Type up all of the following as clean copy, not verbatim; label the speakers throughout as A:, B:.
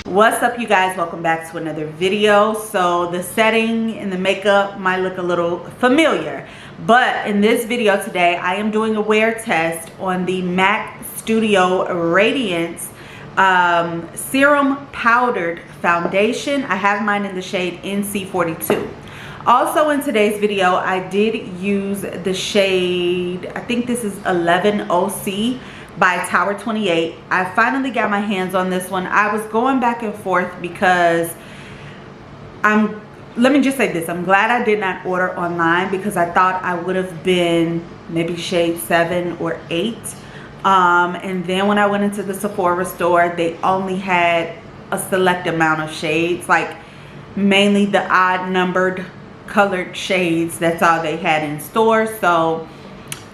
A: What's up, you guys? Welcome back to another video. So the setting and the makeup might look a little familiar, but in this video today I am doing a wear test on the MAC Studio Radiance Serum Powdered Foundation. I have mine in the shade NC42. Also in today's video I did use the shade, I think this is 11OC by Tower 28. I finally got my hands on this one. I was going back and forth because let me just say this, I'm glad I did not order online because I thought I would have been maybe shade 7 or 8. And then when I went into the Sephora store, they only had a select amount of shades, like mainly the odd numbered colored shades. That's all they had in store. So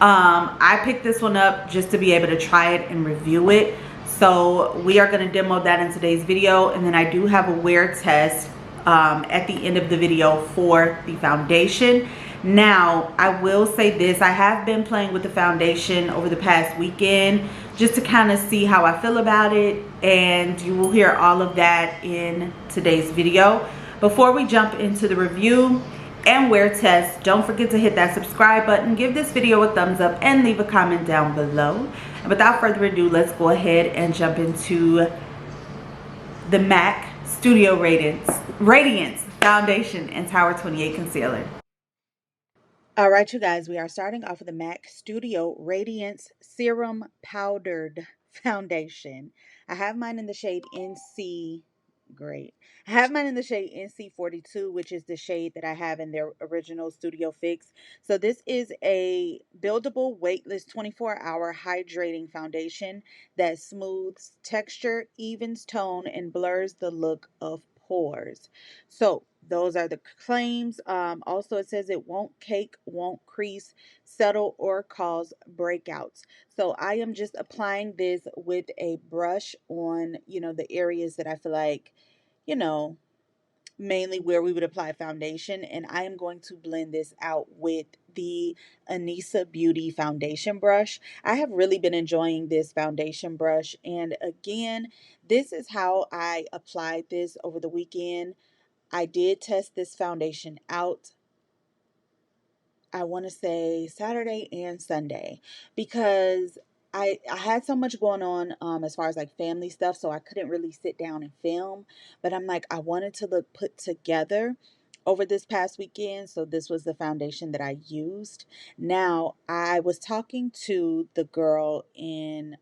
A: I picked this one up just to be able to try it and review it. So we are going to demo that in today's video, and then I do have a wear test at the end of the video for the foundation. Now I will say this, I have been playing with the foundation over the past weekend just to kind of see how I feel about it, and you will hear all of that in today's video. Before we jump into the review and wear test, don't forget to hit that subscribe button, give this video a thumbs up, and leave a comment down below. And without further ado, let's go ahead and jump into the MAC Studio Radiance Foundation and Tower 28 Concealer. All right, you guys, we are starting off with the MAC Studio Radiance Serum Powdered Foundation. I have mine in the shade NC. Great. I have mine in the shade NC42, which is the shade that I have in their original Studio Fix. So this is a buildable, weightless, 24-hour hydrating foundation that smooths texture, evens tone, and blurs the look of pores. So those are the claims. Also, it says it won't cake, won't crease, settle, or cause breakouts. So I am just applying this with a brush on, the areas that I feel like, mainly where we would apply foundation. And I am going to blend this out with the Ethnicity Beauty foundation brush. I have really been enjoying this foundation brush. And again, this is how I applied this over the weekend. I did test this foundation out, I want to say Saturday and Sunday, because I had so much going on as far as like family stuff, so I couldn't really sit down and film. But I'm like, I wanted to look put together over this past weekend, so this was the foundation that I used. Now, I was talking to the girl in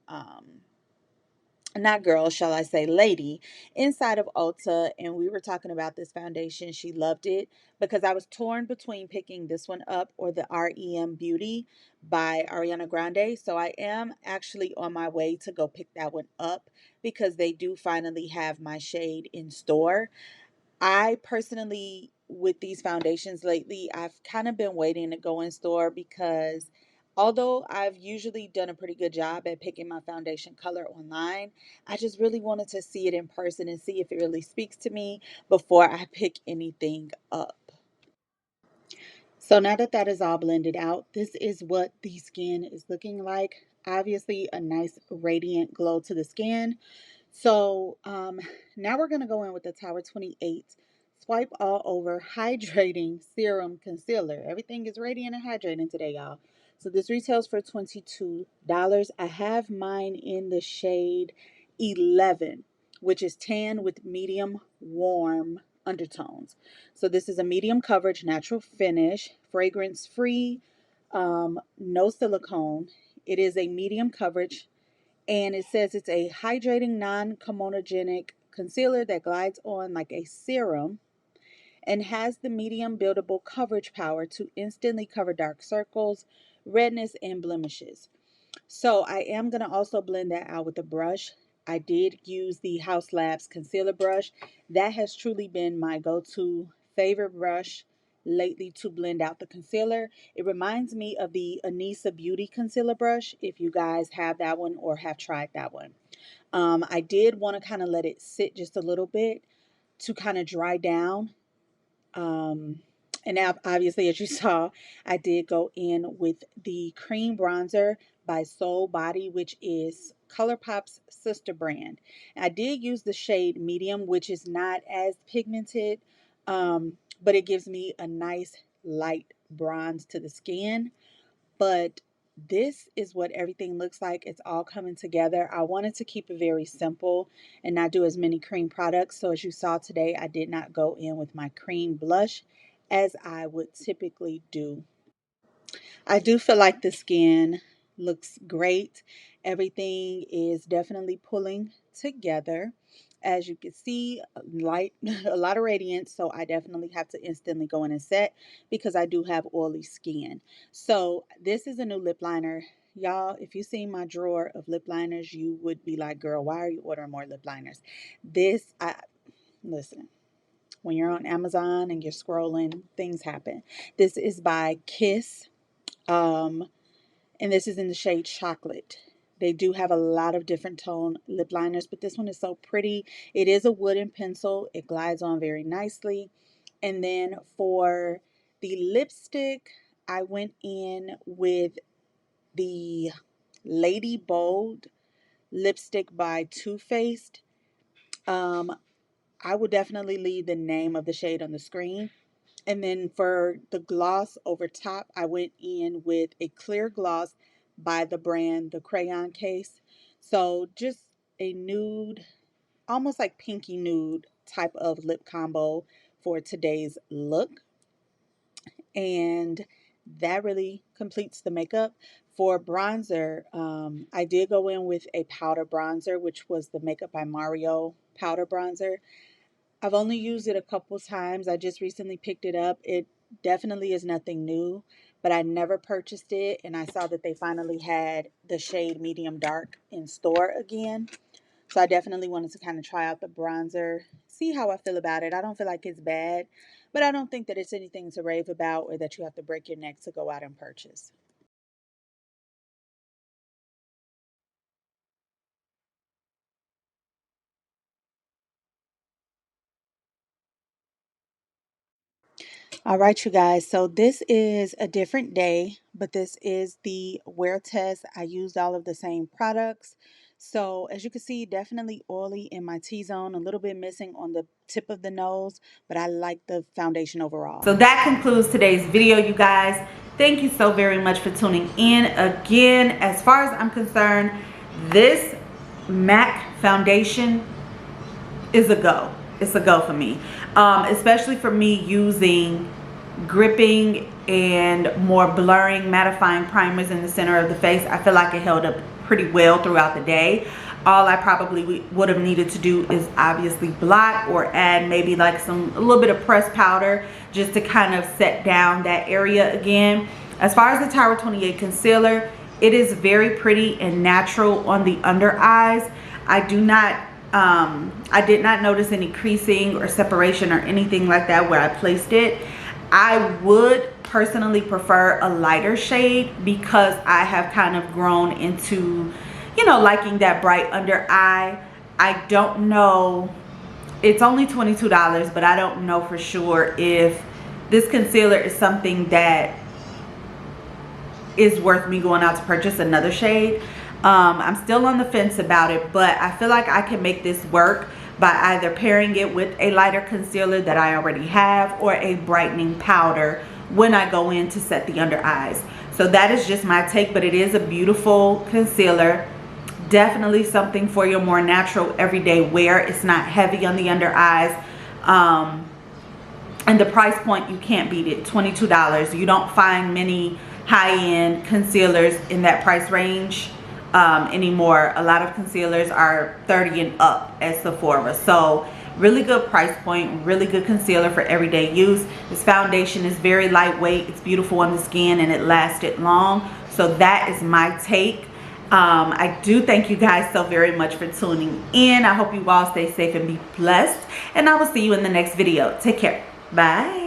A: not girl, shall I say, lady inside of Ulta, and we were talking about this foundation. She loved it because I was torn between picking this one up or the REM Beauty by Ariana Grande. So I am actually on my way to go pick that one up because they do finally have my shade in store. I personally, with these foundations lately, I've kind of been waiting to go in store because although I've usually done a pretty good job at picking my foundation color online, I just really wanted to see it in person and see if it really speaks to me before I pick anything up. So now that that is all blended out, this is what the skin is looking like. Obviously a nice radiant glow to the skin. So now we're going to go in with the Tower 28 Swipe All Over Hydrating Serum Concealer. Everything is radiant and hydrating today, y'all. So this retails for $22. I have mine in the shade 11, which is tan with medium warm undertones. So this is a medium coverage, natural finish, fragrance free, no silicone. It is a medium coverage, and it says it's a hydrating non-comedogenic concealer that glides on like a serum and has the medium buildable coverage power to instantly cover dark circles, redness, and blemishes. So I am going to also blend that out with a brush. I did use the Haus Labs concealer brush. That has truly been my go-to favorite brush lately to blend out the concealer. It reminds me of the Ethnicity Beauty concealer brush, if you guys have that one or have tried that one. I did want to kind of let it sit just a little bit to kind of dry down. And now, obviously, as you saw, I did go in with the cream bronzer by Soul Body, which is ColourPop's sister brand. I did use the shade medium, which is not as pigmented, but it gives me a nice light bronze to the skin. But this is what everything looks like. It's all coming together. I wanted to keep it very simple and not do as many cream products. So as you saw today, I did not go in with my cream blush as I would typically do. I do feel like the skin looks great. Everything is definitely pulling together. As you can see, light, a lot of radiance, so I definitely have to instantly go in and set because I do have oily skin. So this is a new lip liner. Y'all, if you see my drawer of lip liners, you would be like, girl, why are you ordering more lip liners? Listen, when you're on Amazon and you're scrolling, things happen. This is by Kiss. Um, and this is in the shade Chocolate. They do have a lot of different tone lip liners, but this one is so pretty. It is a wooden pencil. It glides on very nicely. And then for the lipstick, I went in with the Lady Bold lipstick by Too Faced. Um, I will definitely leave the name of the shade on the screen. And then for the gloss over top, I went in with a clear gloss by the brand The Crayon Case. So just a nude, almost like pinky nude type of lip combo for today's look. And that really completes the makeup. For bronzer, I did go in with a powder bronzer, which was the Makeup by Mario powder bronzer. I've only used it a couple times. I just recently picked it up. It definitely is nothing new, but I never purchased it. And I saw that they finally had the shade medium dark in store again. So I definitely wanted to kind of try out the bronzer, see how I feel about it. I don't feel like it's bad, but I don't think that it's anything to rave about or that you have to break your neck to go out and purchase. All right, you guys. So this is a different day, but this is the wear test. I used all of the same products. So as you can see, definitely oily in my T-zone, a little bit missing on the tip of the nose, but I like the foundation overall. So that concludes today's video, you guys. Thank you so very much for tuning in. Again, as far as I'm concerned, this MAC foundation is a go. It's a go for me, especially for me using gripping and more blurring mattifying primers in the center of the face. I feel like it held up pretty well throughout the day. All I probably would have needed to do is obviously blot or add maybe like a little bit of pressed powder just to kind of set down that area again. As far as the Tower 28 concealer, it is very pretty and natural on the under eyes. I did not notice any creasing or separation or anything like that where I placed it. I would personally prefer a lighter shade because I have kind of grown into, you know, liking that bright under eye. I don't know, it's only $22, but I don't know for sure if this concealer is something that is worth me going out to purchase another shade. I'm still on the fence about it, but I feel like I can make this work by either pairing it with a lighter concealer that I already have or a brightening powder when I go in to set the under eyes. So that is just my take, but it is a beautiful concealer. Definitely something for your more natural everyday wear. It's not heavy on the under eyes. And the price point, you can't beat it. $22. You don't find many high-end concealers in that price range anymore. A lot of concealers are $30 and up at Sephora. So really good price point, really good concealer for everyday use. This foundation is very lightweight, it's beautiful on the skin, and it lasted long. So that is my take. I do thank you guys so very much for tuning in. I hope you all stay safe and be blessed, and I will see you in the next video. Take care. Bye.